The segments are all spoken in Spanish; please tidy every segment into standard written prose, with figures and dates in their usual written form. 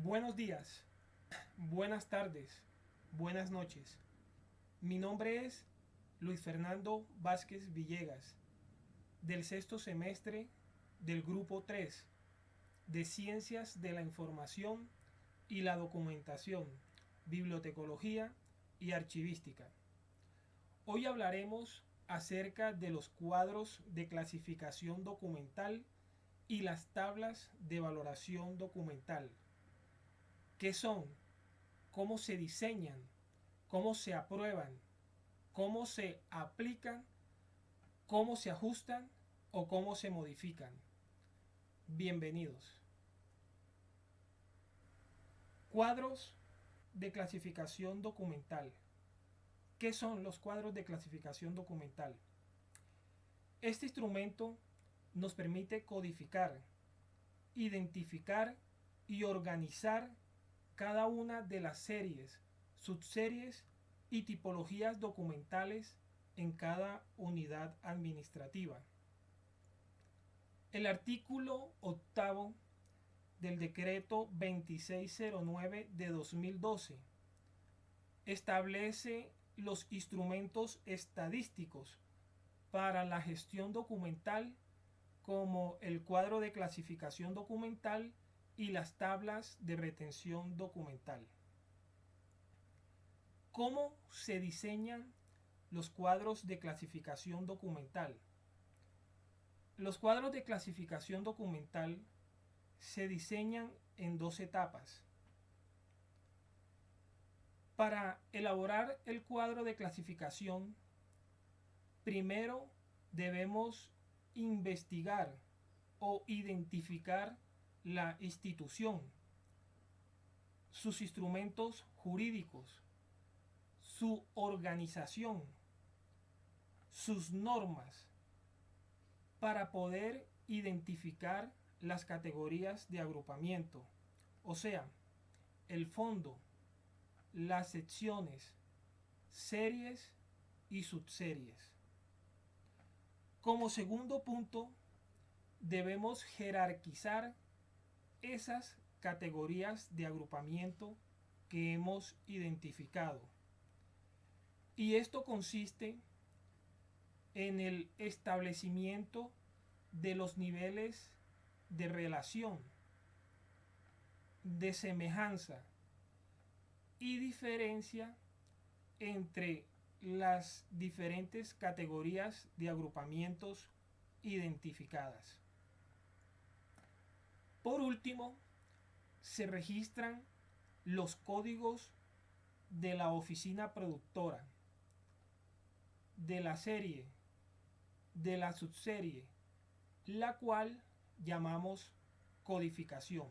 Buenos días, buenas tardes, buenas noches. Mi nombre es Luis Fernando Vázquez Villegas, del sexto semestre del Grupo 3 de Ciencias de la Información y la Documentación, Bibliotecología y Archivística. Hoy hablaremos acerca de los cuadros de clasificación documental y las tablas de valoración documental. ¿Qué son? ¿Cómo se diseñan? ¿Cómo se aprueban? ¿Cómo se aplican? ¿Cómo se ajustan o cómo se modifican? Bienvenidos. Cuadros de clasificación documental. ¿Qué son los cuadros de clasificación documental? Este instrumento nos permite codificar, identificar y organizar cada una de las series, subseries y tipologías documentales en cada unidad administrativa. El artículo 8 del decreto 2609 de 2012 establece los instrumentos estadísticos para la gestión documental, como el cuadro de clasificación documental y las tablas de retención documental. ¿Cómo se diseñan los cuadros de clasificación documental? Los cuadros de clasificación documental se diseñan en dos etapas. Para elaborar el cuadro de clasificación, primero debemos investigar o identificar la institución, sus instrumentos jurídicos, su organización, sus normas, para poder identificar las categorías de agrupamiento, o sea, el fondo, las secciones, series y subseries. Como segundo punto, debemos jerarquizar esas categorías de agrupamiento que hemos identificado. Y esto consiste en el establecimiento de los niveles de relación, de semejanza y diferencia entre las diferentes categorías de agrupamientos identificadas. Por último, se registran los códigos de la oficina productora, de la serie, de la subserie, la cual llamamos codificación.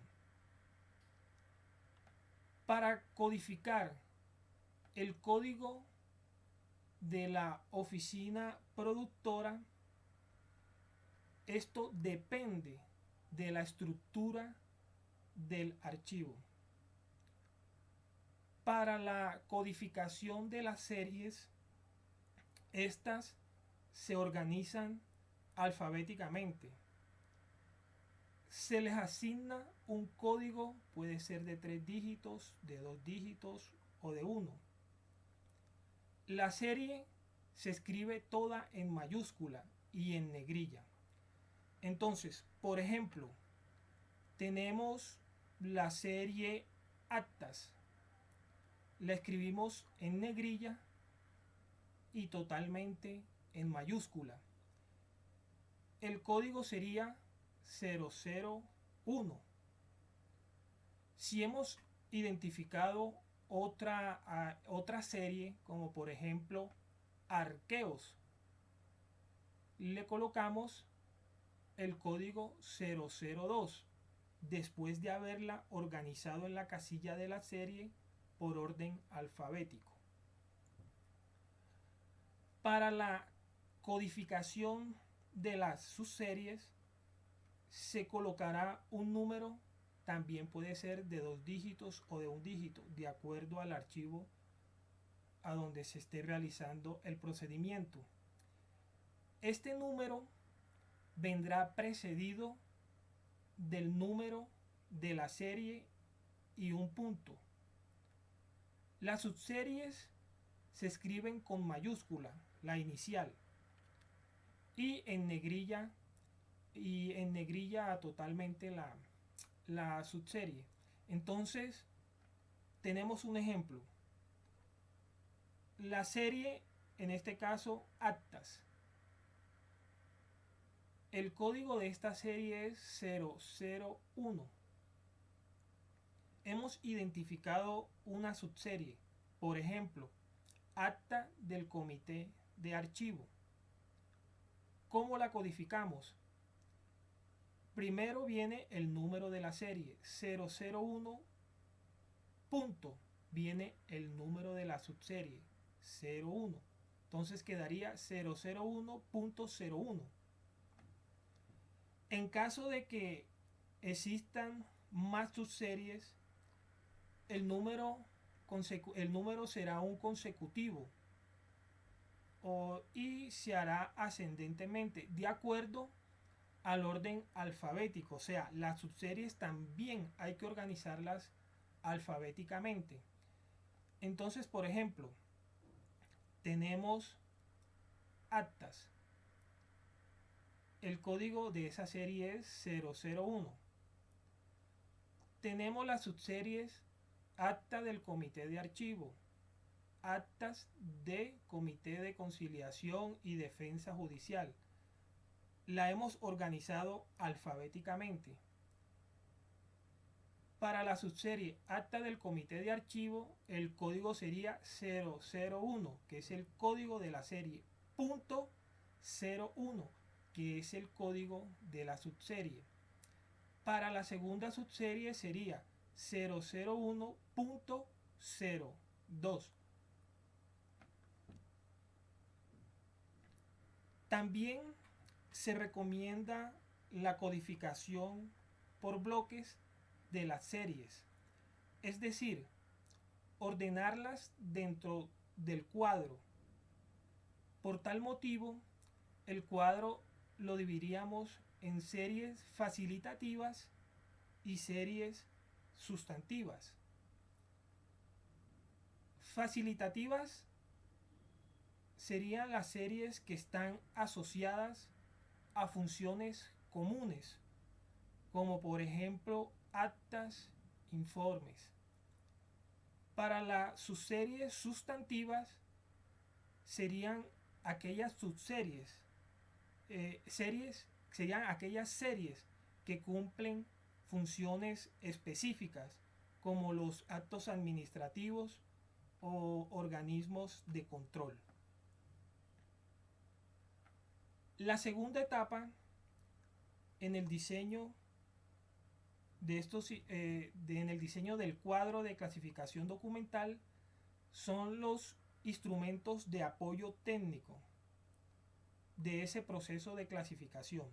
Para codificar el código de la oficina productora, esto depende de la estructura del archivo. Para la codificación de las series, estas se organizan alfabéticamente. Se les asigna un código, puede ser de 3 dígitos, de 2 dígitos o de 1. La serie se escribe toda en mayúscula y en negrilla. Entonces, por ejemplo, tenemos la serie actas. La escribimos en negrilla y totalmente en mayúscula. El código sería 001. Si hemos identificado otra serie, como por ejemplo arqueos, le colocamos el código 002 después de haberla organizado en la casilla de la serie por orden alfabético. Para la codificación de las subseries se colocará un número, también puede ser de 2 dígitos o de un dígito, de acuerdo al archivo a donde se esté realizando el procedimiento. Este número vendrá precedido del número de la serie y un punto. Las subseries se escriben con mayúscula, la inicial, y en negrilla totalmente la subserie. Entonces tenemos un ejemplo. La serie, en este caso actas. El código de esta serie es 001. Hemos identificado una subserie, por ejemplo, acta del comité de archivo. ¿Cómo la codificamos? Primero viene el número de la serie, 001, punto, viene el número de la subserie, 01. Entonces quedaría 001.01. En caso de que existan más subseries, el número será un consecutivo y se hará ascendentemente de acuerdo al orden alfabético. O sea, las subseries también hay que organizarlas alfabéticamente. Entonces, por ejemplo, tenemos actas. El código de esa serie es 001. Tenemos las subseries acta del comité de archivo, actas de comité de conciliación y defensa judicial. La hemos organizado alfabéticamente. Para la subserie acta del comité de archivo, el código sería 001, que es el código de la serie, punto 01, que es el código de la subserie. Para la segunda subserie sería 001.02. También se recomienda la codificación por bloques de las series, es decir, ordenarlas dentro del cuadro. Por tal motivo, el cuadro lo dividiríamos en series facilitativas y series sustantivas. Facilitativas serían las series que están asociadas a funciones comunes, como por ejemplo actas, informes. Para las subseries sustantivas serían aquellas subseries, serían aquellas series que cumplen funciones específicas, como los actos administrativos o organismos de control. La segunda etapa en el diseño en el diseño del cuadro de clasificación documental son los instrumentos de apoyo técnico de ese proceso de clasificación.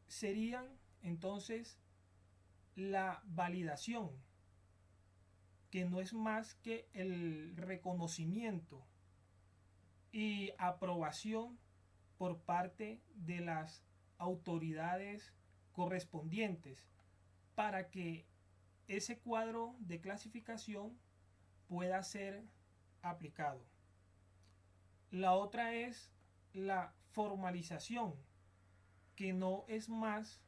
Serían entonces la validación, que no es más que el reconocimiento y aprobación por parte de las autoridades correspondientes para que ese cuadro de clasificación pueda ser aplicado. La otra es la formalización, que no es más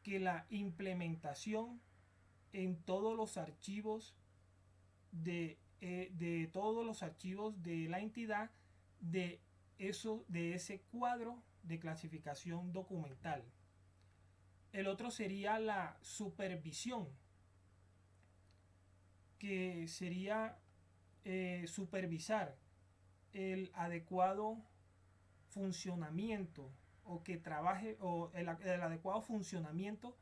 que la implementación en todos los archivos de todos los archivos de la entidad de ese cuadro de clasificación documental. El otro sería la supervisión, que sería supervisar el adecuado funcionamiento o que trabaje o el adecuado funcionamiento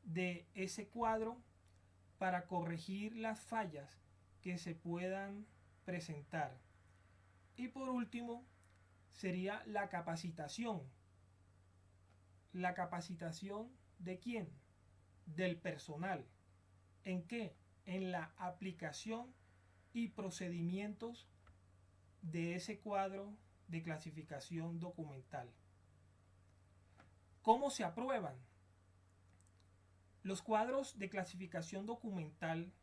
de ese cuadro para corregir las fallas que se puedan presentar. Y por último sería la capacitación, La capacitación ¿de quién? Del personal. ¿En qué? En la aplicación y procedimientos de ese cuadro de clasificación documental. ¿Cómo se aprueban? Los cuadros de clasificación documental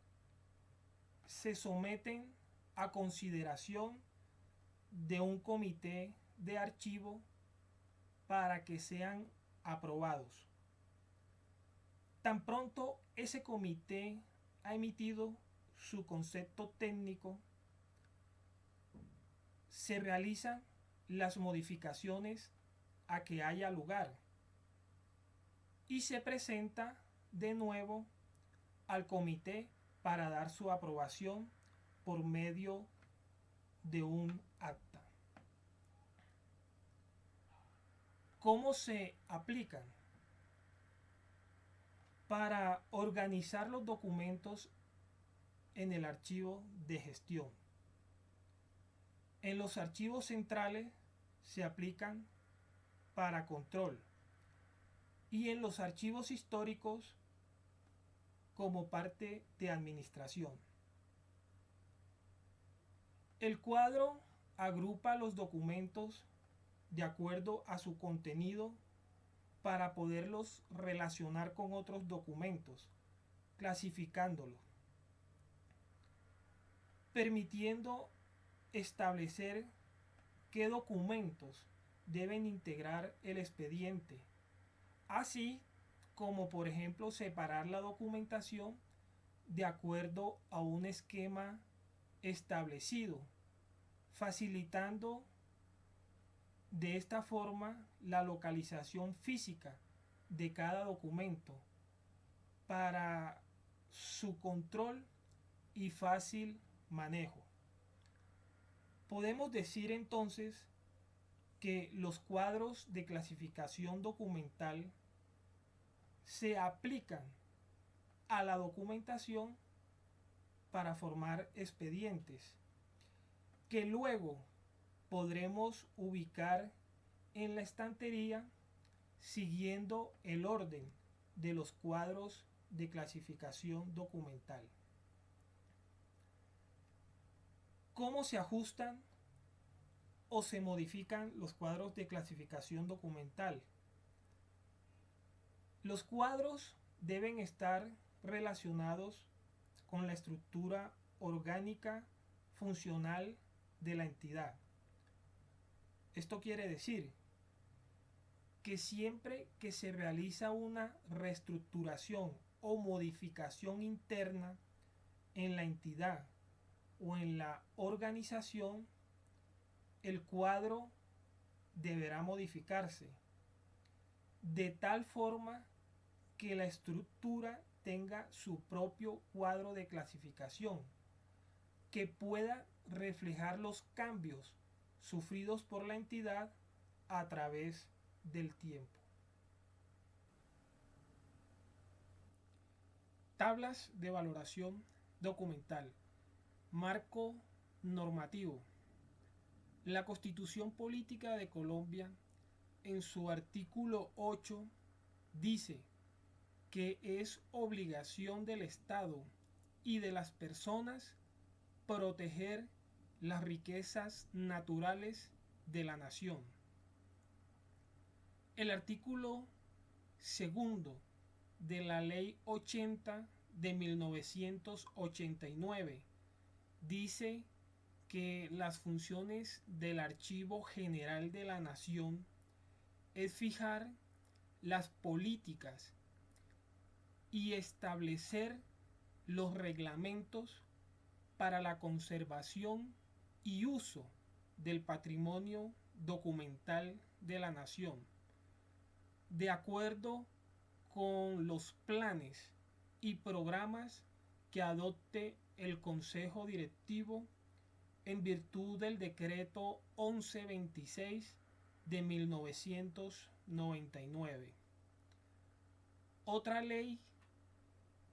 se someten a consideración de un comité de archivo para que sean aprobados. Tan pronto ese comité ha emitido su concepto técnico, se realizan las modificaciones a que haya lugar y se presenta de nuevo al comité para dar su aprobación por medio de un acta. ¿Cómo se aplican? Para organizar los documentos en el archivo de gestión. En los archivos centrales se aplican para control y en los archivos históricos como parte de administración. El cuadro agrupa los documentos de acuerdo a su contenido para poderlos relacionar con otros documentos, clasificándolos, permitiendo establecer qué documentos deben integrar el expediente, así como por ejemplo separar la documentación de acuerdo a un esquema establecido, facilitando de esta forma la localización física de cada documento para su control y fácil manejo. Podemos decir entonces que los cuadros de clasificación documental se aplican a la documentación para formar expedientes que luego podremos ubicar en la estantería siguiendo el orden de los cuadros de clasificación documental. ¿Cómo se ajustan o se modifican los cuadros de clasificación documental? Los cuadros deben estar relacionados con la estructura orgánica funcional de la entidad. Esto quiere decir que siempre que se realiza una reestructuración o modificación interna en la entidad o en la organización, el cuadro deberá modificarse de tal forma que la estructura tenga su propio cuadro de clasificación que pueda reflejar los cambios sufridos por la entidad a través del tiempo. Tablas de valoración documental. Marco normativo. La Constitución Política de Colombia, en su artículo 8, dice que es obligación del Estado y de las personas proteger las riquezas naturales de la nación. El artículo 2 de la Ley 80 de 1989 dice que las funciones del Archivo General de la Nación es fijar las políticas y establecer los reglamentos para la conservación y uso del patrimonio documental de la nación, de acuerdo con los planes y programas que adopte el Consejo Directivo en virtud del decreto 1126 de 1999. Otra ley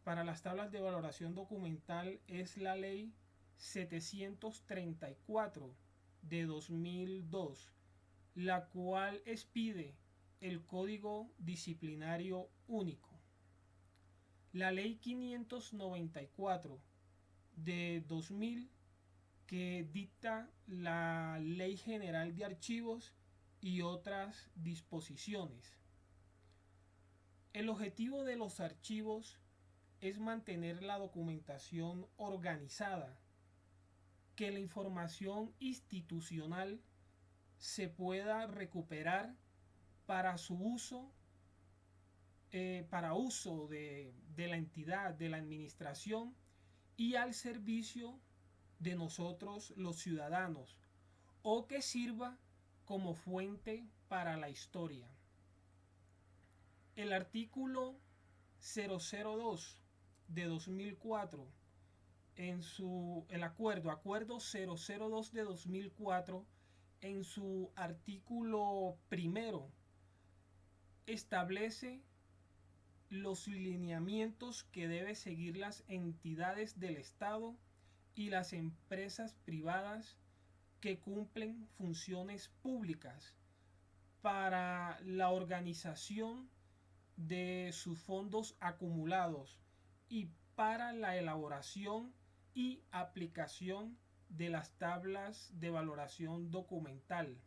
para las tablas de valoración documental es la ley 734 de 2002, la cual expide el Código Disciplinario Único. La Ley 594 de 2000, que dicta la Ley General de Archivos y otras disposiciones. El objetivo de los archivos es mantener la documentación organizada, que la información institucional se pueda recuperar para su uso, para uso de la entidad, de la administración y al servicio de nosotros los ciudadanos, o que sirva como fuente para la historia. El artículo 002 de 2004, el acuerdo 002 de 2004, en su artículo primero, establece los lineamientos que deben seguir las entidades del Estado y las empresas privadas que cumplen funciones públicas para la organización de sus fondos acumulados y para la elaboración y aplicación de las tablas de valoración documental.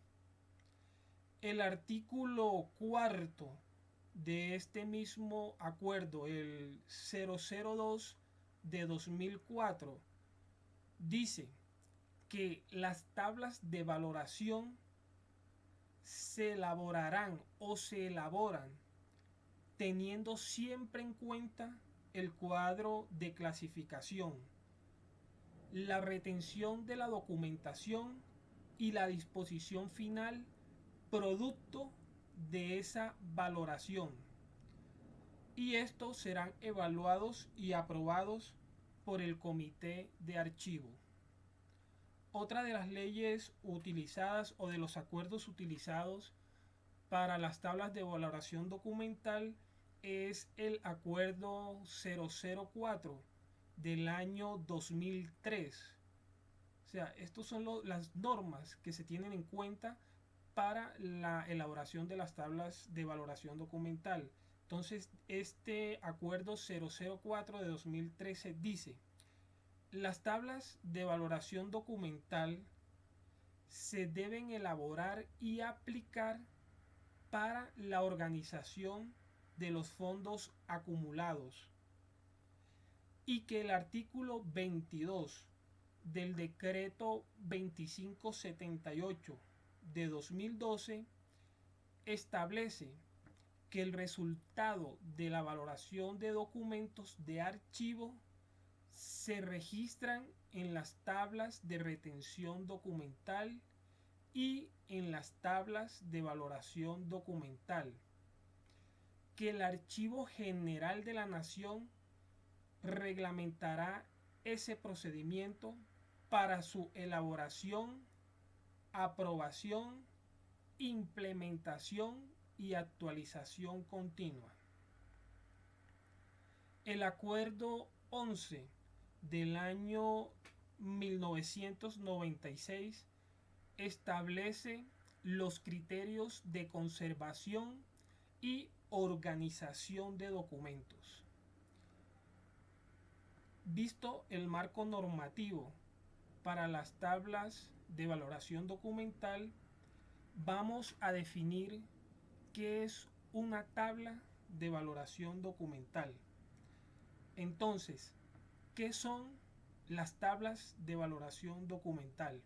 El artículo cuarto de este mismo acuerdo, el 002 de 2004, dice que las tablas de valoración se elaborarán o se elaboran teniendo siempre en cuenta el cuadro de clasificación, la retención de la documentación y la disposición final producto de esa valoración. Y estos serán evaluados y aprobados por el Comité de Archivo. Otra de las leyes utilizadas o de los acuerdos utilizados para las tablas de valoración documental es el acuerdo 004 del año 2003. O sea, estas son las normas que se tienen en cuenta para la elaboración de las tablas de valoración documental. Entonces, este acuerdo 004 de 2013 dice: las tablas de valoración documental se deben elaborar y aplicar para la organización de los fondos acumulados, y que el artículo 22 del decreto 2578 de 2012 establece que el resultado de la valoración de documentos de archivo se registran en las tablas de retención documental y en las tablas de valoración documental, que el Archivo General de la Nación reglamentará ese procedimiento para su elaboración, aprobación, implementación y actualización continua. El acuerdo 11 del año 1996 establece los criterios de conservación y organización de documentos. Visto el marco normativo para las tablas de valoración documental, vamos a definir qué es una tabla de valoración documental. Entonces, ¿qué son las tablas de valoración documental?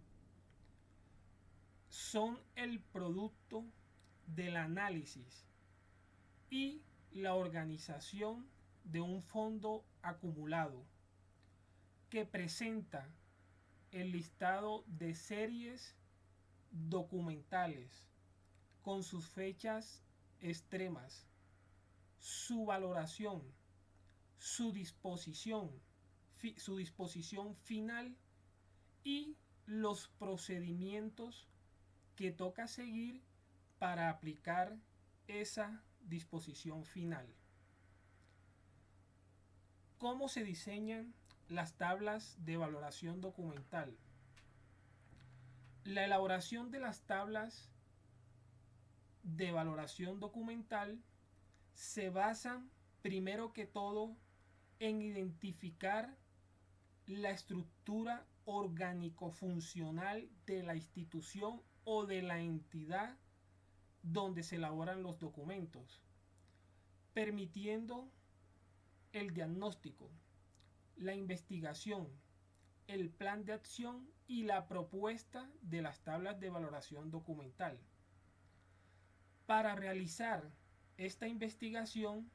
Son el producto del análisis y la organización de un fondo acumulado que presenta el listado de series documentales con sus fechas extremas, su valoración, su disposición final y los procedimientos que toca seguir para aplicar esa disposición final. ¿Cómo se diseñan las tablas de valoración documental? La elaboración de las tablas de valoración documental se basan primero que todo en identificar la estructura orgánico-funcional de la institución o de la entidad donde se elaboran los documentos, permitiendo el diagnóstico, la investigación, el plan de acción y la propuesta de las tablas de valoración documental. Para realizar esta investigación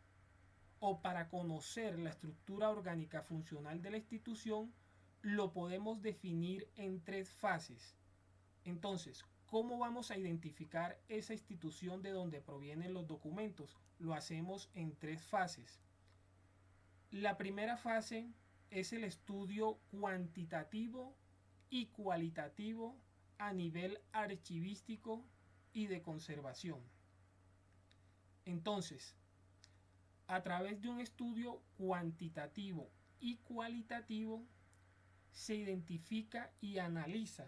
o para conocer la estructura orgánica funcional de la institución, lo podemos definir en tres fases. Entonces, ¿cómo vamos a identificar esa institución de donde provienen los documentos? Lo hacemos en tres fases. La primera fase es el estudio cuantitativo y cualitativo a nivel archivístico y de conservación. Entonces, a través de un estudio cuantitativo y cualitativo se identifica y analiza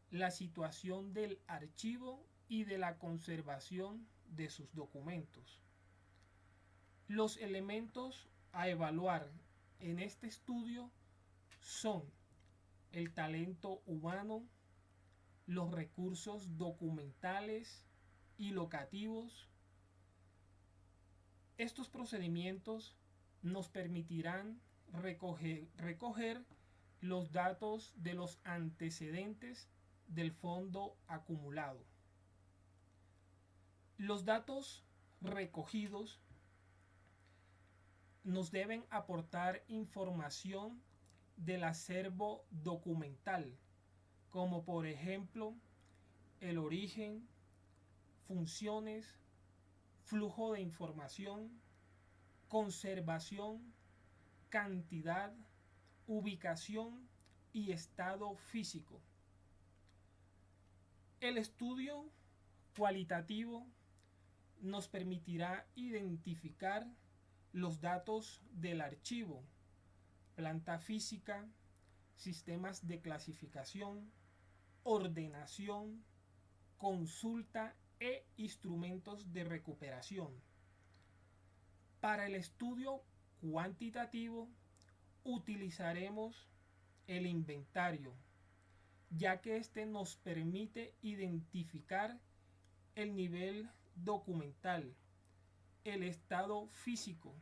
la situación del archivo y de la conservación de sus documentos. Los elementos a evaluar en este estudio son el talento humano, los recursos documentales y locativos. Estos procedimientos nos permitirán recoger los datos de los antecedentes del fondo acumulado. Los datos recogidos nos deben aportar información del acervo documental, como por ejemplo el origen, funciones, flujo de información, conservación, cantidad, ubicación y estado físico. El estudio cualitativo nos permitirá identificar los datos del archivo, planta física, sistemas de clasificación, ordenación, consulta e instrumentos de recuperación. Para el estudio cuantitativo utilizaremos el inventario, ya que este nos permite identificar el nivel documental, el estado físico,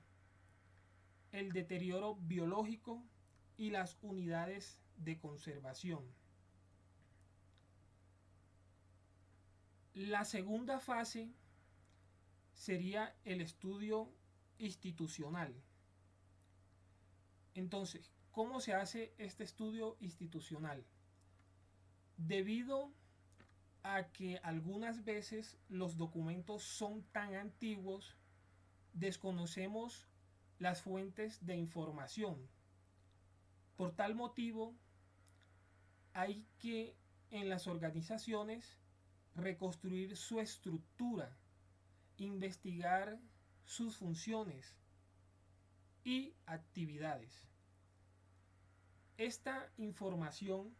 el deterioro biológico y las unidades de conservación. La segunda fase sería el estudio institucional. Entonces, ¿cómo se hace este estudio institucional? Debido a que algunas veces los documentos son tan antiguos, desconocemos las fuentes de información. Por tal motivo, hay que en las organizaciones reconstruir su estructura, investigar sus funciones y actividades. Esta información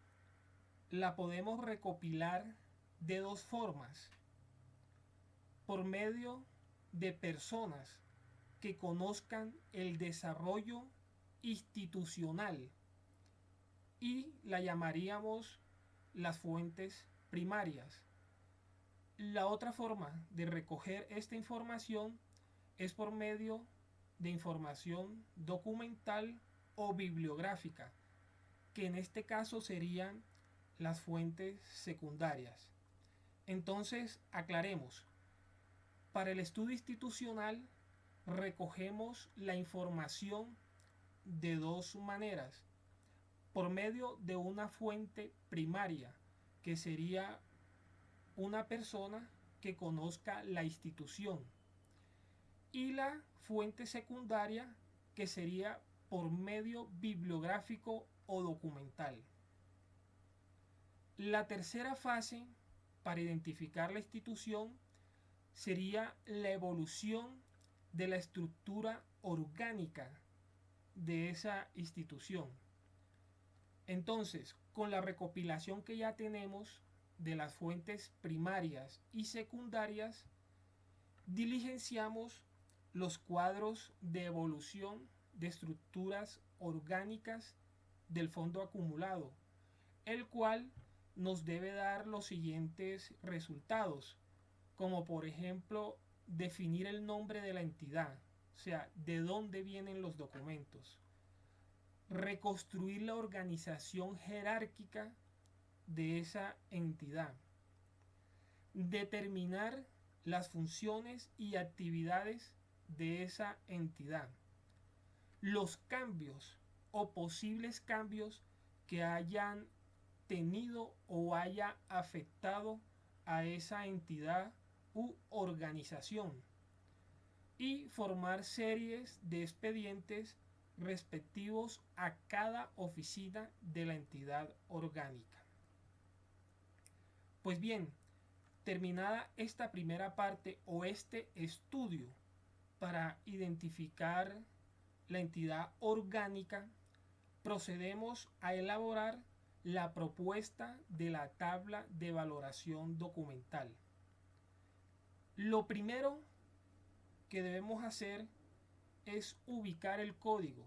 la podemos recopilar de dos formas: por medio de personas que conozcan el desarrollo institucional, y la llamaríamos las fuentes primarias. La otra forma de recoger esta información es por medio de información documental o bibliográfica, que en este caso serían las fuentes secundarias. Entonces, aclaremos. Para el estudio institucional recogemos la información de dos maneras: por medio de una fuente primaria, que sería una persona que conozca la institución, y la fuente secundaria, que sería por medio bibliográfico o documental. La tercera fase para identificar la institución sería la evolución de la estructura orgánica de esa institución. Entonces, con la recopilación que ya tenemos de las fuentes primarias y secundarias, Diligenciamos los cuadros de evolución de estructuras orgánicas del fondo acumulado, el cual nos debe dar los siguientes resultados, como por ejemplo definir el nombre de la entidad, o sea, de dónde vienen los documentos, reconstruir la organización jerárquica de esa entidad, determinar las funciones y actividades de esa entidad, los cambios o posibles cambios que hayan tenido o haya afectado a esa entidad u organización, y formar series de expedientes respectivos a cada oficina de la entidad orgánica. Pues bien, terminada esta primera parte o este estudio para identificar la entidad orgánica, procedemos a elaborar la propuesta de la tabla de valoración documental. Lo primero que debemos hacer es ubicar el código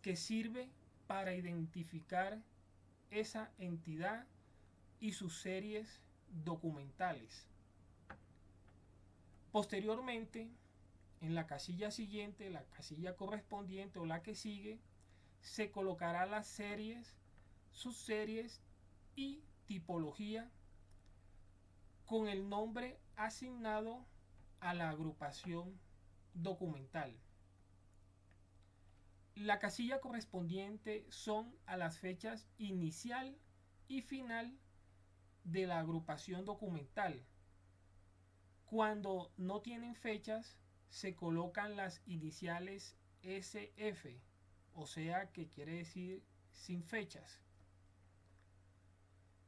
que sirve para identificar esa entidad y sus series documentales. Posteriormente, en la casilla siguiente, la casilla correspondiente o la que sigue, se colocará las series, subseries y tipología con el nombre asignado a la agrupación documental. La casilla correspondiente son a las fechas inicial y final de la agrupación documental. Cuando no tienen fechas, se colocan las iniciales SF, o sea que quiere decir sin fechas.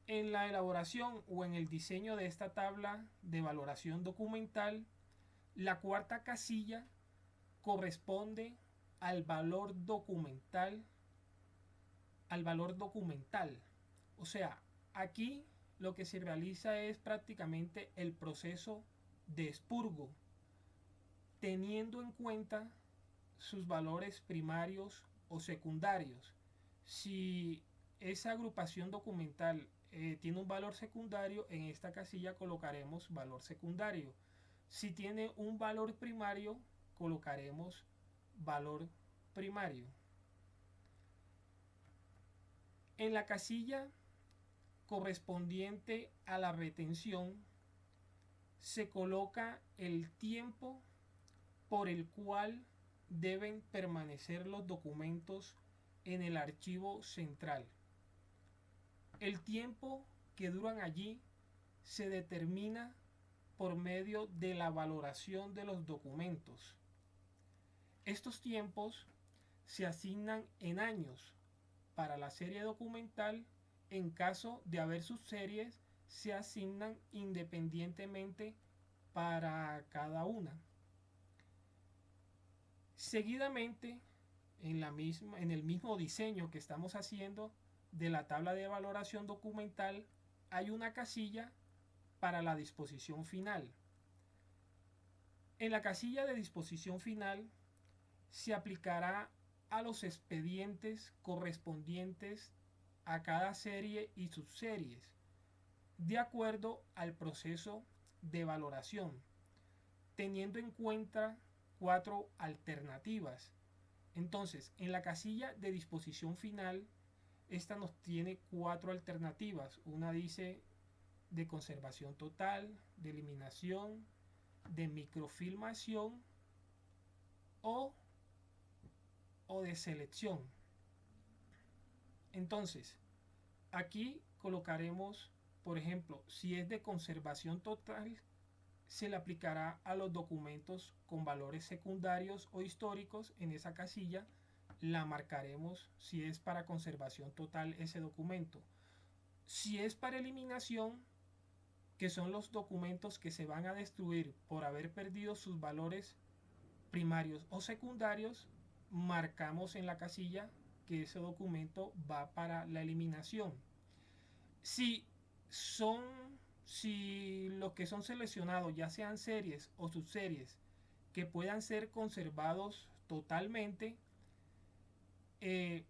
En la elaboración o en el diseño de esta tabla de valoración documental, la cuarta casilla corresponde al valor documental, O sea, aquí lo que se realiza es prácticamente el proceso de expurgo, teniendo en cuenta sus valores primarios o secundarios. Si esa agrupación documental tiene un valor secundario, en esta casilla colocaremos valor secundario. Si tiene un valor primario, colocaremos valor primario. En la casilla correspondiente a la retención se coloca el tiempo por el cual deben permanecer los documentos en el archivo central. El tiempo que duran allí se determina por medio de la valoración de los documentos. Estos tiempos se asignan en años para la serie documental. En caso de haber subseries, se asignan independientemente para cada una. Seguidamente, en el mismo diseño que estamos haciendo de la tabla de valoración documental, hay una casilla para la disposición final. En la casilla de disposición final se aplicará a los expedientes correspondientes a cada serie y subseries, de acuerdo al proceso de valoración, teniendo en cuenta 4 alternativas. Entonces, en la casilla de disposición final, esta nos tiene 4 alternativas. Una dice de conservación total, de eliminación, de microfilmación o de selección. Entonces, aquí colocaremos, por ejemplo, si es de conservación total, se le aplicará a los documentos con valores secundarios o históricos. En esa casilla la marcaremos si es para conservación total ese documento. Si es para eliminación, que son los documentos que se van a destruir por haber perdido sus valores primarios o secundarios, marcamos en la casilla que ese documento va para la eliminación. Si son Si los que son seleccionados, ya sean series o subseries, que puedan ser conservados totalmente, eh,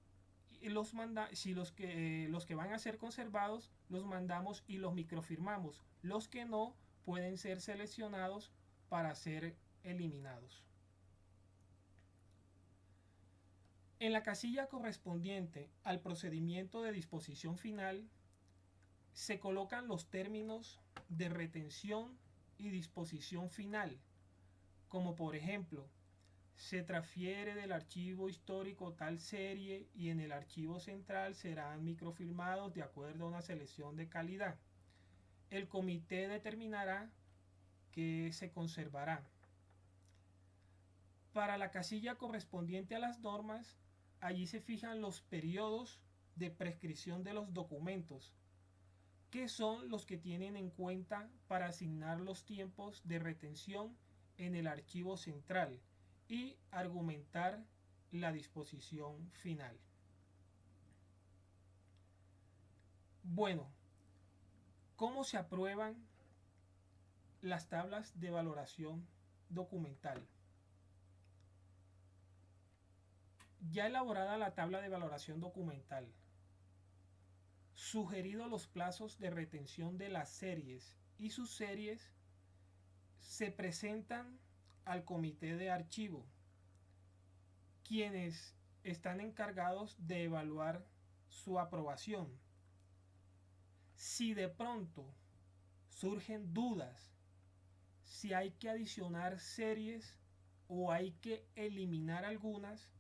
si los que van a ser conservados los mandamos y los microfirmamos. Los que no pueden ser seleccionados para ser eliminados. En la casilla correspondiente al procedimiento de disposición final se colocan los términos de retención y disposición final, como por ejemplo, se transfiere del archivo histórico tal serie y en el archivo central serán microfilmados de acuerdo a una selección de calidad. El comité determinará que se conservará. Para la casilla correspondiente a las normas, allí se fijan los periodos de prescripción de los documentos, que son los que tienen en cuenta para asignar los tiempos de retención en el archivo central y argumentar la disposición final. Bueno, ¿cómo se aprueban las tablas de valoración documental? Ya elaborada la tabla de valoración documental, sugeridos los plazos de retención de las series y subseries, se presentan al comité de archivo, quienes están encargados de evaluar su aprobación. Si de pronto surgen dudas, si hay que adicionar series o hay que eliminar algunas,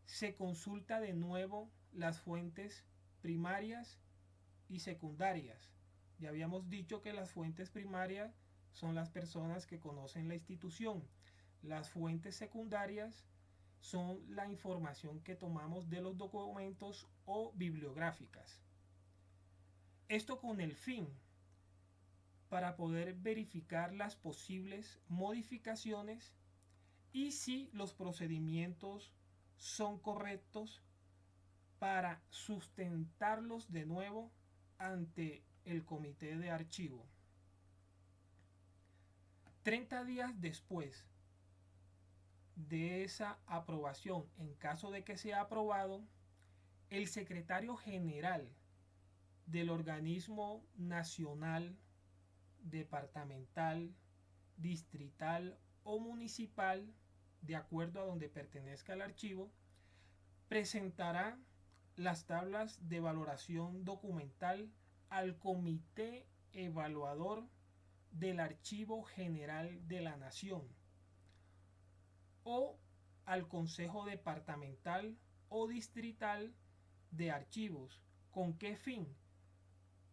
se consulta de nuevo las fuentes primarias y secundarias. Ya habíamos dicho que las fuentes primarias son las personas que conocen la institución. Las fuentes secundarias son la información que tomamos de los documentos o bibliográficas. Esto con el fin para poder verificar las posibles modificaciones y si los procedimientos son correctos para sustentarlos de nuevo ante el comité de archivo. 30 días después de esa aprobación, en caso de que sea aprobado, el secretario general del organismo nacional, departamental, distrital o municipal, de acuerdo a donde pertenezca el archivo, presentará las tablas de valoración documental al comité evaluador del Archivo General de la Nación o al Consejo Departamental o Distrital de Archivos. ¿Con qué fin?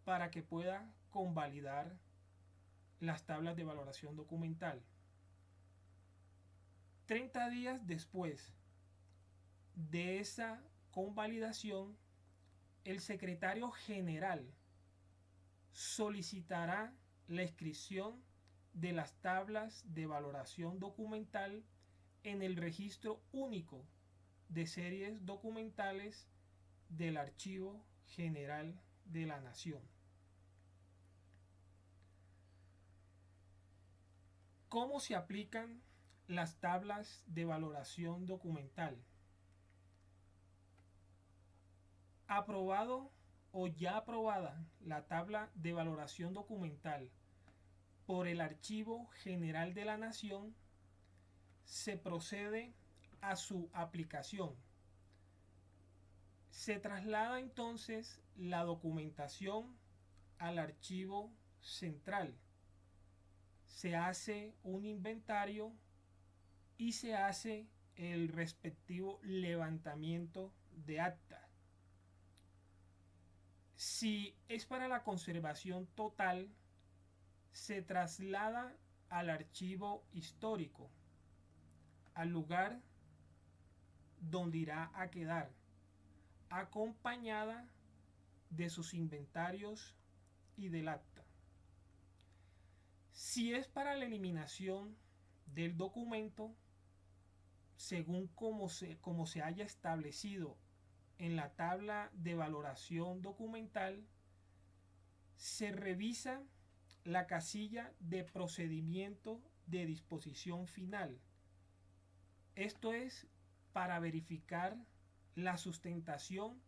Para que pueda convalidar las tablas de valoración documental. 30 días después de esa convalidación, el secretario general solicitará la inscripción de las tablas de valoración documental en el registro único de series documentales del Archivo General de la Nación. ¿Cómo se aplican las tablas de valoración documental? Aprobado o ya aprobada la tabla de valoración documental por el Archivo General de la Nación, se procede a su aplicación. Se traslada entonces la documentación al archivo central. Se hace un inventario y se hace el respectivo levantamiento de acta. Si es para la conservación total, se traslada al archivo histórico, al lugar donde irá a quedar, acompañada de sus inventarios y del acta. Si es para la eliminación del documento, según como se haya establecido en la tabla de valoración documental, se revisa la casilla de procedimiento de disposición final. Esto es para verificar la sustentación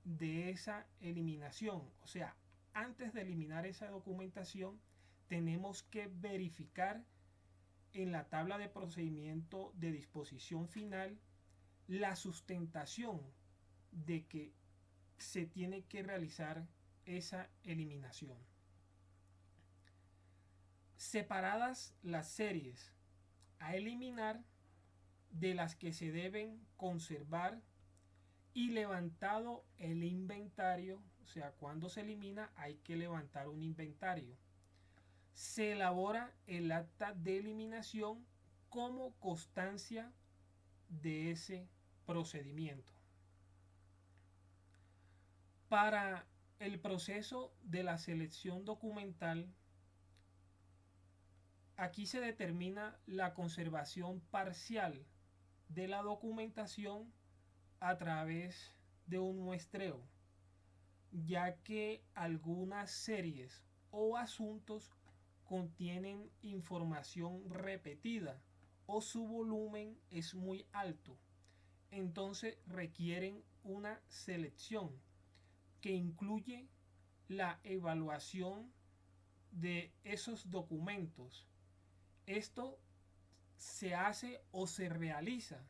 de esa eliminación. O sea, antes de eliminar esa documentación, tenemos que verificar en la tabla de procedimiento de disposición final la sustentación de que se tiene que realizar esa eliminación. Separadas las series a eliminar de las que se deben conservar y levantado el inventario, o sea, cuando se elimina hay que levantar un inventario. Se elabora el acta de eliminación como constancia de ese procedimiento. Para el proceso de la selección documental, aquí se determina la conservación parcial de la documentación a través de un muestreo, ya que algunas series o asuntos contienen información repetida o su volumen es muy alto, entonces requieren una selección que incluye la evaluación de esos documentos. Esto se hace o se realiza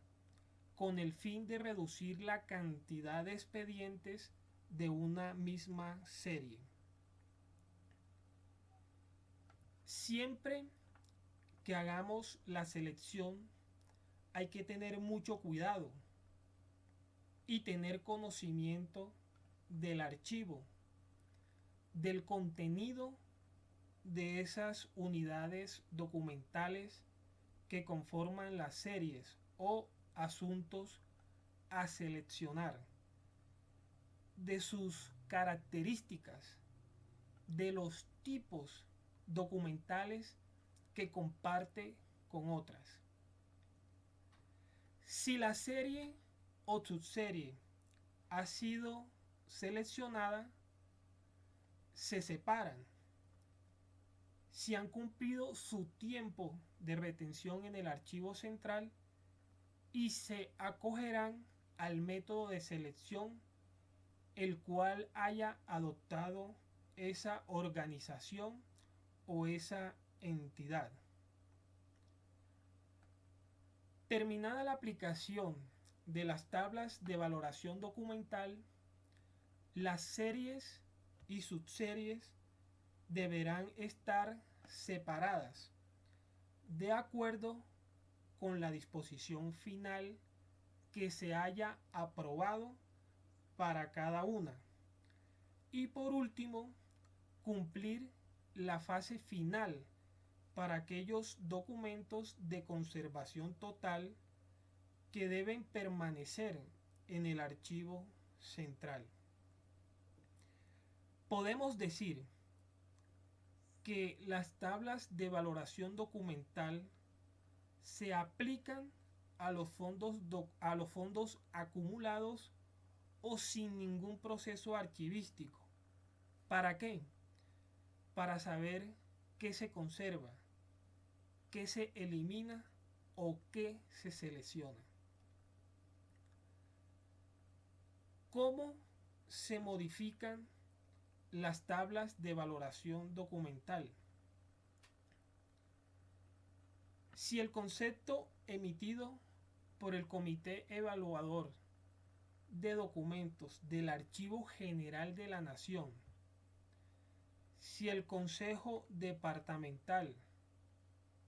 con el fin de reducir la cantidad de expedientes de una misma serie. Siempre que hagamos la selección hay que tener mucho cuidado y tener conocimiento del archivo, del contenido de esas unidades documentales que conforman las series o asuntos a seleccionar, de sus características, de los tipos documentales que comparte con otras. Si la serie o subserie ha sido seleccionada, se separan. Si han cumplido su tiempo de retención en el archivo central y se acogerán al método de selección el cual haya adoptado esa organización o esa entidad. Terminada la aplicación de las tablas de valoración documental, las series y subseries deberán estar separadas de acuerdo con la disposición final que se haya aprobado para cada una. Y por último, cumplir la fase final para aquellos documentos de conservación total que deben permanecer en el archivo central. Podemos decir que las tablas de valoración documental se aplican a los fondos acumulados o sin ningún proceso archivístico. ¿Para qué? Para saber qué se conserva, qué se elimina o qué se selecciona. ¿Cómo se modifican las tablas de valoración documental? Si el concepto emitido por el Comité Evaluador de Documentos del Archivo General de la Nación, si el Consejo Departamental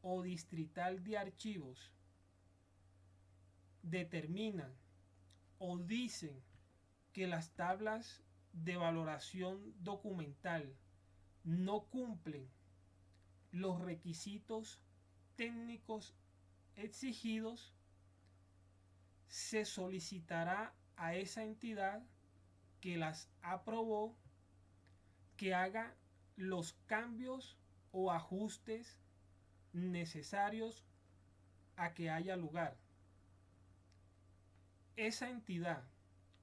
o Distrital de Archivos determinan o dicen que las tablas de valoración documental no cumplen los requisitos técnicos exigidos, se solicitará a esa entidad que las aprobó que haga los cambios o ajustes necesarios a que haya lugar. Esa entidad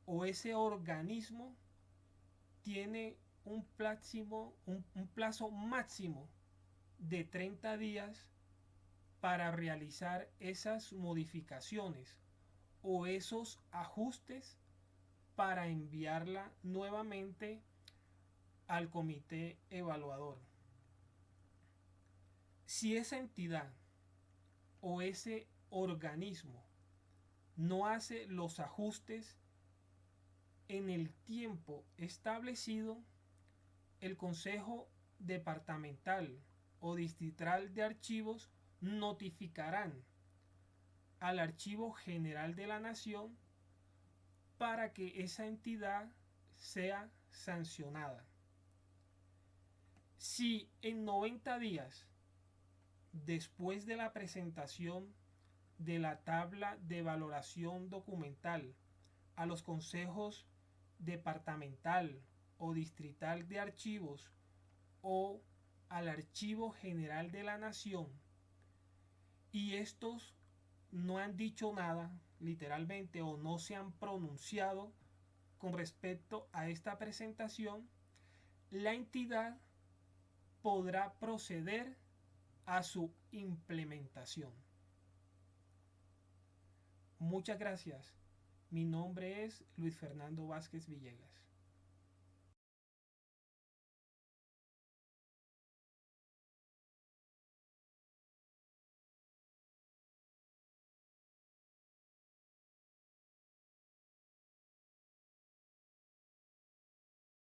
o ese organismo tiene un plazo máximo de 30 días para realizar esas modificaciones o esos ajustes para enviarla nuevamente al comité evaluador. Si esa entidad o ese organismo no hace los ajustes en el tiempo establecido, el Consejo Departamental o Distrital de Archivos notificarán al Archivo General de la Nación para que esa entidad sea sancionada. Si en 90 días después de la presentación de la tabla de valoración documental a los consejos departamental o distrital de archivos o al Archivo General de la Nación y estos no han dicho nada literalmente o no se han pronunciado con respecto a esta presentación, la entidad podrá proceder a su implementación. Muchas gracias. Mi nombre es Luis Fernando Vázquez Villegas.